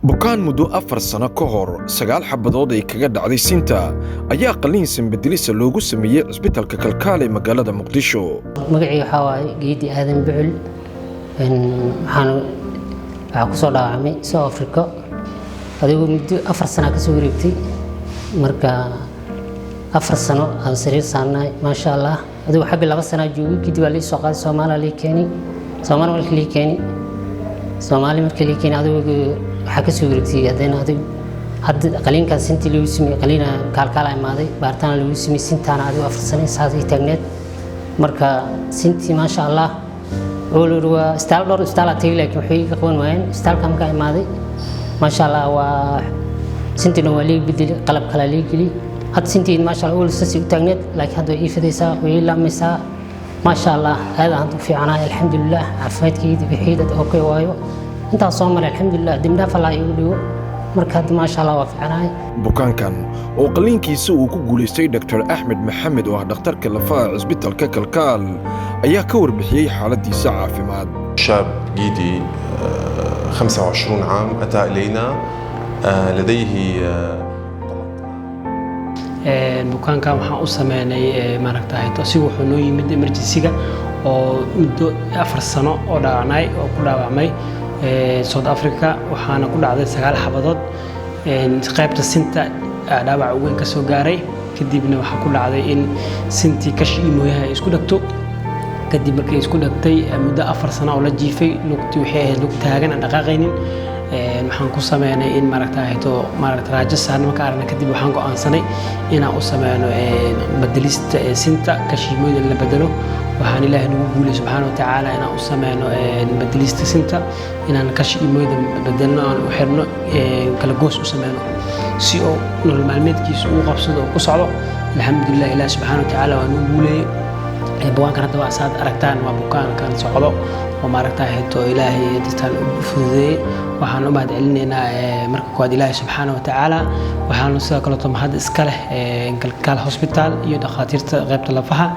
bukaan muddo 4 sano ka hor 9 xabadood ay kaga dhacday sinta ayaa qaliin sanbadilisa loogu sameeyay cisbitaalka Kalkaale magaalada Muqdisho. magacii waxa waaye geedi aadan bucul waxaan ku soo dhaawacmay South Africa adigu muddo 4 sano ka soo wareegtay marka 4 sano aan sariir saarnay ma sha Allah adigu xabbi 2 sano joogay kadib waa la soo qaaday Soomaaliya Soomaali markii la keenay adigu waxa ka soo wareegtay hadda qaliinka sinti lagu sameeyay qaliina Kalkaale imaaday baartaan lagu sameeyay sintaana adigu 4 sano saasi taagneed marka sinti ma sha Allah waa istaal atay laakiin waxay ka qaban waayeen istaalka marka imaaday ma sha Allah waa sintina waa leey bedel qalab kala leey hadda sintii ma sha Allah wuu sasi taagneed laakiin hadda ay fidaysaa way laamaysaa ما شاء الله هذا أنتم في عناية الحمد لله عرفت كيد بحيدة أوكي وايو أنت صومر الحمد لله دمنا فلا يقولوا مركز ما شاء الله وفي عناية bukaan kan oo qaliinkiisa uu ku guuleystay Dr. Ahmed Maxamed oo dhakhtarka lafaha cisbitaalka Kalkaal ayaa ka warbixiyay xaaladiisa caafimaad. شاب جيدي 25 عام أتى إلينا لديه bukaanka waxaan u sameynay maaragtay si wuxuu noo yimid emergency-ga oo muddo 4 sano oo dhaawacmay South Africa waxaana ku dhacday 9 xabadood qaybta sinta dhaawac weyn ka soo gaaray kadibna waxa ku dhacday in sintii kashi mooyaha isku dhagto kadib markay isku dhagtay muddo 4 sano oo la jiifay lugtii waxay ahayd lug taagan aan dhaqaaqaynin waxaan ku sameynay in maaragtay raajasaan marka aragna kadib waxaan go'aansanay inaan u sameeyno bedelista sinta kashimooyada la bedelo waxaan Ilaahay nagu guulay subhanahu wa ta'ala inaan u sameeyno bedelista sinta inaan kashimooyada bedelno aan u xirno kala goos u sameeyno si oo nolol maalmeedkiisu uu qabsado oo ku socdo alxamdulillah Ilaahay subhanahu wa ta'ala waa nagu guulay bukaankan hadda waa saad aragtaan waa bukaankan socdo oo maaragtay Ilaahay dadkan u fududeeyay waxaan u mahad celinaynaa marka koowaad Ilaahay subhanahu wa ta'ala waxaan sidoo kale mahad iska leh Kalkaal Hospital iyo dhakhaatiirta qaybta lafaha